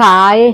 Hi,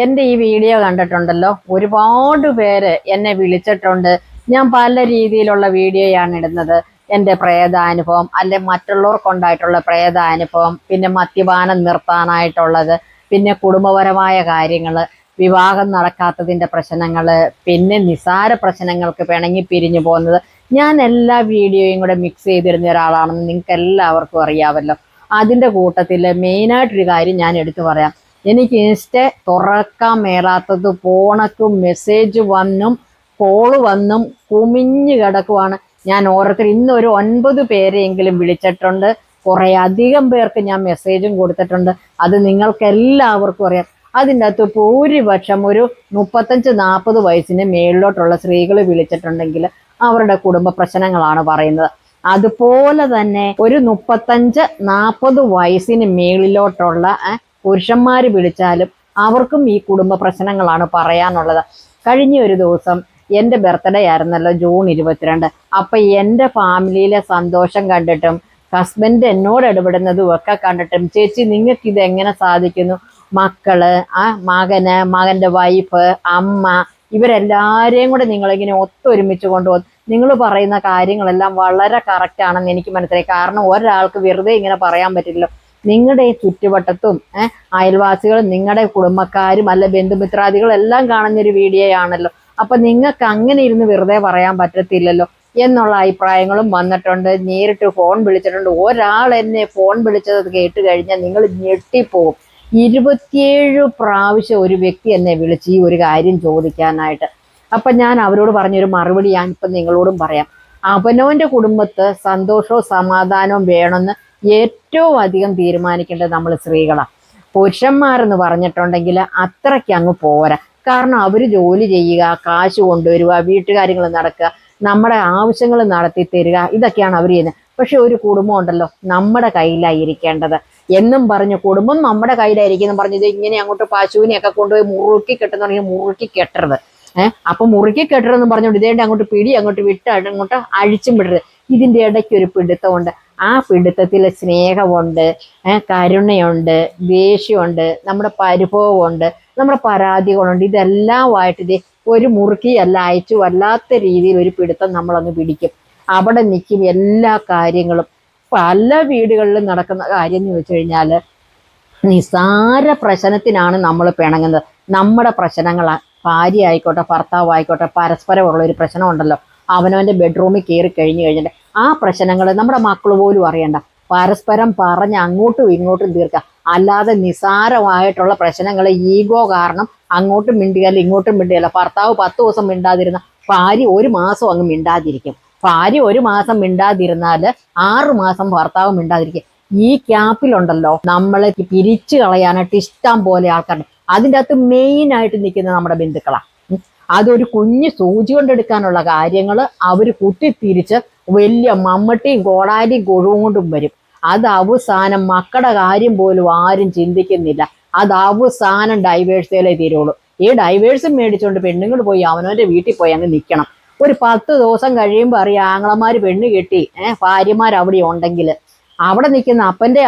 എൻ്റെ ഈ video കണ്ടിട്ടുണ്ടല്ലോ. ഒരുപാട് പേര് എന്നെ വിളിച്ചിട്ടുണ്ട്. ഞാൻ പല രീതിയിലുള്ള വീഡിയോയാണ് ഇടുന്നത്. എൻ്റെ പ്രേതാനുഭവം, അല്ലെ മറ്റുള്ളവർക്കുണ്ടായിട്ടുള്ള പ്രേതാനുഭവം, പിന്നെ മദ്യപാനം നിർത്താനായിട്ടുള്ളത്, പിന്നെ കുടുംബപരമായ കാര്യങ്ങൾ, വിവാഹം നടക്കാത്തതിൻ്റെ പ്രശ്നങ്ങൾ, പിന്നെ നിസാര പ്രശ്നങ്ങൾക്ക് പിണങ്ങി പിരിഞ്ഞു പോകുന്നത്. ഞാൻ എല്ലാ വീഡിയോയും കൂടെ മിക്സ് ചെയ്തിരുന്ന ഒരാളാണെന്ന് നിങ്ങൾക്ക് എല്ലാവർക്കും അറിയാമല്ലോ. അതിൻ്റെ കൂട്ടത്തിൽ മെയിനായിട്ടൊരു കാര്യം ഞാൻ എടുത്തു പറയാം. എനിക്ക് ഇൻസ്റ്റ തുറക്കാൻ മേലാത്തത് ഫോണക്കും മെസ്സേജ് വന്നും കോള് വന്നും കുമിഞ്ഞു കിടക്കുവാണ്. ഞാൻ ഓരോരുത്തർ ഇന്നൊരു 9 പേരെയെങ്കിലും വിളിച്ചിട്ടുണ്ട്. കുറേ അധികം പേർക്ക് ഞാൻ മെസ്സേജും കൊടുത്തിട്ടുണ്ട്. അത് നിങ്ങൾക്ക് എല്ലാവർക്കും അറിയാം. അതിൻ്റെ അകത്ത് ഭൂരിപക്ഷം ഒരു 35-40 വയസ്സിന് മേളിലോട്ടുള്ള സ്ത്രീകൾ വിളിച്ചിട്ടുണ്ടെങ്കിൽ അവരുടെ കുടുംബ പ്രശ്നങ്ങളാണ് പറയുന്നത്. അതുപോലെ തന്നെ ഒരു 35-40 വയസ്സിന് മേളിലോട്ടുള്ള പുരുഷന്മാർ വിളിച്ചാലും അവർക്കും ഈ കുടുംബ പ്രശ്നങ്ങളാണ് പറയാനുള്ളത്. കഴിഞ്ഞ ഒരു ദിവസം എൻ്റെ ബർത്ത്ഡേ ആയിരുന്നല്ലോ, ജൂൺ 22. അപ്പം എൻ്റെ ഫാമിലിയിലെ സന്തോഷം കണ്ടിട്ടും ഹസ്ബൻഡ് എന്നോട് ഇടപെടുന്നതും ഒക്കെ കണ്ടിട്ടും, ചേച്ചി നിങ്ങൾക്ക് ഇത് എങ്ങനെ സാധിക്കുന്നു? മക്കള്, മകൻ്റെ വൈഫ്, അമ്മ, ഇവരെല്ലാവരെയും കൂടെ നിങ്ങളിങ്ങനെ ഒത്തൊരുമിച്ച് കൊണ്ടുപോകും. നിങ്ങൾ പറയുന്ന കാര്യങ്ങളെല്ലാം വളരെ കറക്റ്റാണെന്ന് എനിക്ക് മനസ്സിലായി. കാരണം ഒരാൾക്ക് വെറുതെ ഇങ്ങനെ പറയാൻ പറ്റില്ലല്ലോ. നിങ്ങളുടെ ചുറ്റുവട്ടത്തും അയൽവാസികളും നിങ്ങളുടെ കുടുംബക്കാരും അല്ല ബന്ധുമിത്രാദികളും എല്ലാം കാണുന്നൊരു വീഡിയോ ആണല്ലോ. അപ്പൊ നിങ്ങൾക്ക് അങ്ങനെ ഇരുന്ന് വെറുതെ പറയാൻ പറ്റത്തില്ലല്ലോ എന്നുള്ള അഭിപ്രായങ്ങളും വന്നിട്ടുണ്ട്. നേരിട്ട് ഫോൺ വിളിച്ചിട്ടുണ്ട്. ഒരാൾ എന്നെ ഫോൺ വിളിച്ചത് കേട്ട് കഴിഞ്ഞാൽ നിങ്ങൾ ഞെട്ടിപ്പോകും. 27 പ്രാവശ്യം ഒരു വ്യക്തി എന്നെ വിളിച്ച് ഈ ഒരു കാര്യം ചോദിക്കാനായിട്ട്. അപ്പൊ ഞാൻ അവരോട് പറഞ്ഞൊരു മറുപടി ഞാനിപ്പം നിങ്ങളോടും പറയാം. അവനവന്റെ കുടുംബത്ത് സന്തോഷവും സമാധാനവും വേണമെന്ന് ഏറ്റവും അധികം തീരുമാനിക്കേണ്ടത് നമ്മൾ സ്ത്രീകളാണ്. പുരുഷന്മാരെന്ന് പറഞ്ഞിട്ടുണ്ടെങ്കിൽ അത്രയ്ക്ക് അങ്ങ് പോരാ. കാരണം അവർ ജോലി ചെയ്യുക, കാശ് കൊണ്ടുവരിക, വീട്ടുകാര്യങ്ങൾ നടക്കുക, നമ്മുടെ ആവശ്യങ്ങൾ നടത്തി തരിക, ഇതൊക്കെയാണ് അവർ ചെയ്യുന്നത്. പക്ഷെ ഒരു കുടുംബം ഉണ്ടല്ലോ, നമ്മുടെ കയ്യിലായിരിക്കേണ്ടത് എന്നും പറഞ്ഞു. കുടുംബം നമ്മുടെ കയ്യിലായിരിക്കും എന്ന് പറഞ്ഞത് ഇങ്ങനെ അങ്ങോട്ട് പശുവിനെയൊക്കെ കൊണ്ടുപോയി മുറുക്കി കെട്ടുന്നുണ്ടെങ്കിൽ മുറുക്കി കെട്ടരുത്. അപ്പൊ മുറുക്കി കെട്ടരുതെന്ന് പറഞ്ഞുകൊണ്ട് ഇതേണ്ട അങ്ങോട്ട് പിടി അങ്ങോട്ട് വിട്ട് അങ്ങോട്ട് അഴിച്ചും വിടരുത്. ഇതിൻ്റെ ഇടയ്ക്ക് ഒരു പിടുത്തമുണ്ട്. ആ പിടുത്തത്തിൽ സ്നേഹമുണ്ട്, കരുണയുണ്ട്, ദേഷ്യമുണ്ട്, നമ്മുടെ പരിഭവമുണ്ട്, നമ്മുടെ പരാതികളുണ്ട്. ഇതെല്ലാമായിട്ട് ഇത് ഒരു മുറുക്കിയല്ല അയച്ചു വല്ലാത്ത രീതിയിൽ ഒരു പിടുത്തം നമ്മളൊന്ന് പിടിക്കും. അവിടെ നിൽക്കും എല്ലാ കാര്യങ്ങളും. പല വീടുകളിലും നടക്കുന്ന കാര്യം എന്ന് വെച്ച് കഴിഞ്ഞാൽ നിസാര പ്രശ്നത്തിനാണ് നമ്മൾ പിണങ്ങുന്നത്. നമ്മുടെ പ്രശ്നങ്ങളാണ്. ഭാര്യ ആയിക്കോട്ടെ ഭർത്താവ് ആയിക്കോട്ടെ പരസ്പരമുള്ള ഒരു പ്രശ്നമുണ്ടല്ലോ, അവനവൻ്റെ ബെഡ്റൂമിൽ കയറി കഴിഞ്ഞ് കഴിഞ്ഞിട്ട് ആ പ്രശ്നങ്ങൾ നമ്മുടെ മക്കൾ പോലും അറിയണ്ട, പരസ്പരം പറഞ്ഞ് അങ്ങോട്ടും ഇങ്ങോട്ടും തീർക്കുക. അല്ലാതെ നിസാരമായിട്ടുള്ള പ്രശ്നങ്ങൾ ഈഗോ കാരണം അങ്ങോട്ടും മിണ്ടുകയല്ല ഇങ്ങോട്ടും മിണ്ടുകയല്ല. ഭർത്താവ് 10 ദിവസം മിണ്ടാതിരുന്ന ഭാര്യ 1 മാസം അങ്ങ് മിണ്ടാതിരിക്കും. ഭാര്യ 1 മാസം മിണ്ടാതിരുന്നാൽ 6 മാസം ഭർത്താവ് മിണ്ടാതിരിക്കും. ഈ ക്യാപ്പിലുണ്ടല്ലോ നമ്മളെ പിരിച്ചു കളയാനായിട്ട് ഇഷ്ടം പോലെ ആൾക്കാരുണ്ട്. അതിൻ്റെ അകത്ത് മെയിനായിട്ട് നിൽക്കുന്നത് നമ്മുടെ ബന്ധുക്കളാണ്. അതൊരു കുഞ്ഞ് സൂചി കൊണ്ടെടുക്കാനുള്ള കാര്യങ്ങൾ അവർ കുത്തിത്തിരിച്ച് വലിയ മമ്മട്ടിയും കോടാലിയും കൊഴുവും കൊണ്ടും വരും. അത് അവസാനം മക്കളുടെ കാര്യം പോലും ആരും ചിന്തിക്കുന്നില്ല. അത് അവസാനം ഡൈവേഴ്സേലേ തീരുള്ളൂ. ഈ ഡൈവേഴ്സും മേടിച്ചുകൊണ്ട് പെണ്ണുങ്ങൾ പോയി അവനവൻ്റെ വീട്ടിൽ പോയി അങ്ങ് നിൽക്കണം. ഒരു 10 ദിവസം കഴിയുമ്പോൾ അറിയാം ആങ്ങളമാർ പെണ്ണ് കെട്ടി ഭാര്യമാർ അവിടെ ഉണ്ടെങ്കിൽ അവിടെ നിൽക്കുന്ന അപ്പൻ്റെ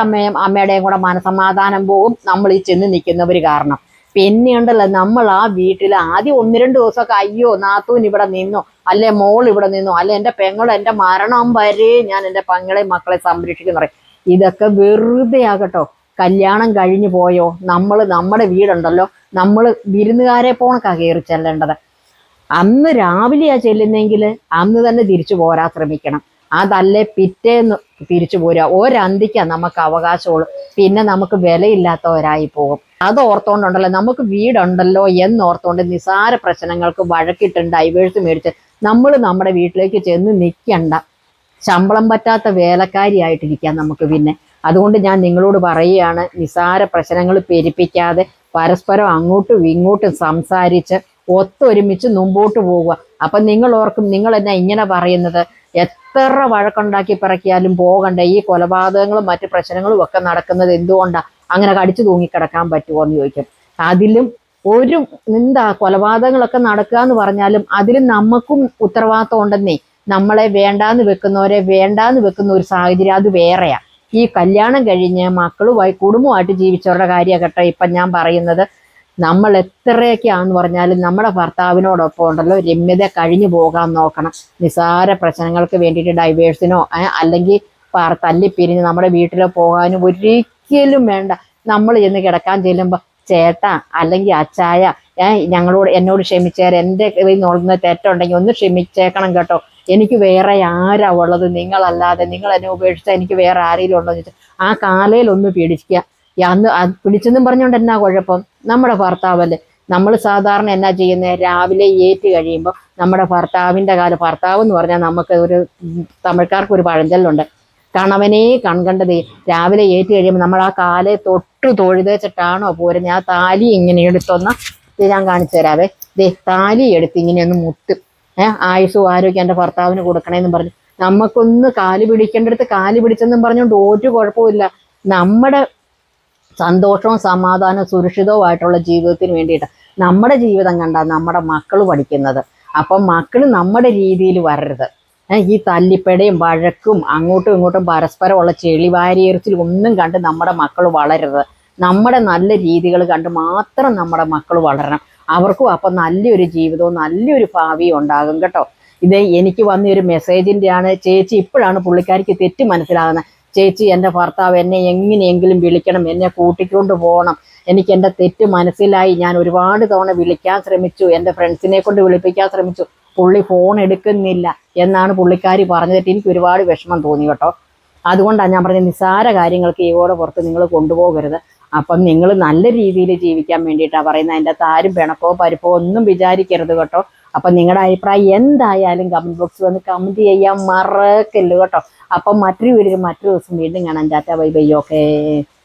അമ്മയുടെയും കൂടെ മനസമാധാനം പോകും, നമ്മൾ ഈ ചെന്ന് നിൽക്കുന്നവർ കാരണം. പിന്നെ ഉണ്ടല്ലോ നമ്മൾ ആ വീട്ടിൽ ആദ്യം 1-2 ദിവസമൊക്കെ അയ്യോ നാത്തൂൻ ഇവിടെ നിന്നു, അല്ലെ മോൾ ഇവിടെ നിന്നു, അല്ലെ എൻ്റെ പെങ്ങൾ എൻ്റെ മരണം വരെ ഞാൻ എൻ്റെ പെങ്ങളെയും മക്കളെ സംരക്ഷിക്കുന്നു പറയും. ഇതൊക്കെ വെറുതെ ആകട്ടോ. കല്യാണം കഴിഞ്ഞു പോയോ നമ്മുടെ വീടുണ്ടല്ലോ, നമ്മൾ വിരുന്നുകാരെ പോണക്കാ കയറി ചെല്ലേണ്ടത്. അന്ന് രാവിലെയാ ചെല്ലുന്നെങ്കിൽ അന്ന് തന്നെ തിരിച്ചു പോരാൻ ശ്രമിക്കണം. അതല്ലേ പിറ്റേന്ന് തിരിച്ചു പോരുക. ഒരന്തിക്കാ നമുക്ക് അവകാശമുള്ളൂ. പിന്നെ നമുക്ക് വിലയില്ലാത്തവരായി പോകും. അത് ഓർത്തോണ്ടുണ്ടല്ലോ, നമുക്ക് വീടുണ്ടല്ലോ എന്നോർത്തോണ്ട് നിസാര പ്രശ്നങ്ങൾക്ക് വഴക്കിട്ടും ഡൈവേഴ്സ് മേടിച്ച് നമ്മൾ നമ്മുടെ വീട്ടിലേക്ക് ചെന്ന് നിൽക്കണ്ട. ശമ്പളം പറ്റാത്ത വേലക്കാരിയായിട്ടിരിക്കാം നമുക്ക് പിന്നെ. അതുകൊണ്ട് ഞാൻ നിങ്ങളോട് പറയുകയാണ്, നിസാര പ്രശ്നങ്ങൾ പെരുപ്പിക്കാതെ പരസ്പരം അങ്ങോട്ടും ഇങ്ങോട്ടും സംസാരിച്ച് ഒത്തൊരുമിച്ച് മുമ്പോട്ട് പോവുക. അപ്പം നിങ്ങൾ ഓർക്കും നിങ്ങൾ എന്നാ ഇങ്ങനെ പറയുന്നത്, എത്ര വഴക്കുണ്ടാക്കി പിറക്കിയാലും പോകണ്ട. ഈ കൊലപാതകങ്ങളും മറ്റു പ്രശ്നങ്ങളും ഒക്കെ നടക്കുന്നത് എന്തുകൊണ്ടാണ്? അങ്ങനെ കടിച്ചു തൂങ്ങിക്കിടക്കാൻ പറ്റുമോ എന്ന് ചോദിക്കും. അതിലും ഒരു കൊലപാതകങ്ങളൊക്കെ നടക്കുക എന്ന് പറഞ്ഞാലും അതിലും നമുക്കും ഉത്തരവാദിത്വം ഉണ്ടെന്നേ. നമ്മളെ വേണ്ടാന്ന് വെക്കുന്നവരെ വേണ്ടാന്ന് വെക്കുന്ന ഒരു സാഹചര്യം അത് വേറെയാ. ഈ കല്യാണം കഴിഞ്ഞ് മക്കളുമായി കുടുംബമായിട്ട് ജീവിച്ചവരുടെ കാര്യമാകട്ടെ ഇപ്പം ഞാൻ പറയുന്നത്. നമ്മൾ എത്രയൊക്കെയാണെന്ന് പറഞ്ഞാലും നമ്മുടെ ഭർത്താവിനോടൊപ്പം ഉണ്ടല്ലോ രമ്യത കഴിഞ്ഞു പോകാൻ നോക്കണം. നിസാര പ്രശ്നങ്ങൾക്ക് വേണ്ടിയിട്ട് ഡൈവേഴ്സിനോ അല്ലെങ്കിൽ തല്ലിപ്പിരിഞ്ഞ് നമ്മുടെ വീട്ടിലോ പോകാനും ഒരിക്കലും വേണ്ട. നമ്മൾ ചെന്ന് കിടക്കാൻ ചെല്ലുമ്പോൾ ചേട്ടാ അല്ലെങ്കിൽ അച്ചായ എന്നോട് ക്ഷമിച്ചേരെ, എൻ്റെ നോളുന്ന തെറ്റുണ്ടെങ്കിൽ ഒന്ന് ക്ഷമിച്ചേക്കണം കേട്ടോ, എനിക്ക് വേറെ ആരാ ഉള്ളത്, നിങ്ങളല്ലാതെ, നിങ്ങൾ എന്നെ ഉപേക്ഷിച്ചാൽ എനിക്ക് വേറെ ആരെങ്കിലും ഉണ്ടോ എന്ന് ചോദിച്ചാൽ ആ കാലയിൽ ഒന്ന് പിടിക്കുക. അന്ന് പിടിച്ചെന്നും പറഞ്ഞുകൊണ്ട് എന്നാ കുഴപ്പം, നമ്മുടെ ഭർത്താവല്ലേ. നമ്മൾ സാധാരണ എന്നാ ചെയ്യുന്നത്, രാവിലെ ഏറ്റ് കഴിയുമ്പോൾ നമ്മുടെ ഭർത്താവ് എന്ന് പറഞ്ഞാൽ നമുക്ക് ഒരു തമിഴ്ക്കാർക്ക് ഒരു പഴഞ്ചൊല്ലുണ്ട്, കണവനെ കൺകണ്ടത്. രാവിലെ ഏറ്റ് കഴിയുമ്പോൾ നമ്മൾ ആ കാലെ തൊട്ട് തൊഴുതേച്ചിട്ടാണോ പോരുന്നത്. ആ താലി ഇങ്ങനെ എടുത്തൊന്ന് ഞാൻ കാണിച്ചു തരാവേ. താലി എടുത്ത് ഇങ്ങനെ ഒന്ന് മുട്ടും. ആയുസ്സും ആരോഗ്യം എൻ്റെ ഭർത്താവിന് കൊടുക്കണേന്ന് പറഞ്ഞു നമുക്കൊന്ന് കാല് പിടിക്കേണ്ടടുത്ത് കാല് പിടിച്ചെന്നും പറഞ്ഞുകൊണ്ട് ഒരു കുഴപ്പമില്ല. നമ്മുടെ സന്തോഷവും സമാധാനവും സുരക്ഷിതവുമായിട്ടുള്ള ജീവിതത്തിന് വേണ്ടിയിട്ട് നമ്മുടെ ജീവിതം കണ്ടാൽ നമ്മുടെ മക്കൾ പഠിക്കുന്നത്. അപ്പം മക്കൾ നമ്മുടെ രീതിയിൽ വരരുത്. ഈ തല്ലിപ്പടയും വഴക്കും അങ്ങോട്ടും ഇങ്ങോട്ടും പരസ്പരമുള്ള ചെളിവാരിയെറിച്ചിലും ഒന്നും കണ്ട് നമ്മുടെ മക്കൾ വളരരുത്. നമ്മുടെ നല്ല രീതികൾ കണ്ട് മാത്രം നമ്മുടെ മക്കൾ വളരണം. അവർക്കും അപ്പം നല്ലൊരു ജീവിതവും നല്ലൊരു ഭാവിയും ഉണ്ടാകും കേട്ടോ. ഇത് എനിക്ക് വന്നൊരു മെസ്സേജിൻ്റെ ആണ്. ചേച്ചി ഇപ്പോഴാണ് പുള്ളിക്കാരിക്ക് തെറ്റ് മനസ്സിലാകുന്നത്. ചേച്ചി, എൻ്റെ ഭർത്താവ് എന്നെ എങ്ങനെയെങ്കിലും വിളിക്കണം, എന്നെ കൂട്ടിക്കൊണ്ട് പോകണം, എനിക്ക് എൻ്റെ തെറ്റ് മനസ്സിലായി, ഞാൻ ഒരുപാട് തവണ വിളിക്കാൻ ശ്രമിച്ചു, എൻ്റെ ഫ്രണ്ട്സിനെ കൊണ്ട് വിളിപ്പിക്കാൻ ശ്രമിച്ചു, പുള്ളി ഫോൺ എടുക്കുന്നില്ല എന്നാണ് പുള്ളിക്കാരി പറഞ്ഞിട്ട് എനിക്ക് ഒരുപാട് വിഷമം തോന്നി കേട്ടോ. അതുകൊണ്ടാണ് ഞാൻ പറഞ്ഞത് നിസ്സാര കാര്യങ്ങൾക്ക് ഈവോടെ പുറത്ത് നിങ്ങൾ കൊണ്ടുപോകരുത്. അപ്പം നിങ്ങൾ നല്ല രീതിയിൽ ജീവിക്കാൻ വേണ്ടിയിട്ടാണ് പറയുന്നത്. അതിൻ്റെ അകത്ത് ആരും പിണക്കോ പരിപ്പോ ഒന്നും വിചാരിക്കരുത് കേട്ടോ. അപ്പം നിങ്ങളുടെ അഭിപ്രായം എന്തായാലും കമൻറ്റ് ബോക്സിൽ വന്ന് കമൻറ്റ് ചെയ്യാൻ മറക്കല്ല് കേട്ടോ. അപ്പം മറ്റൊരു വീഡിയോ മറ്റൊരു ദിവസം വീണ്ടും കാണാം. Tata bye bye. ഓക്കേ.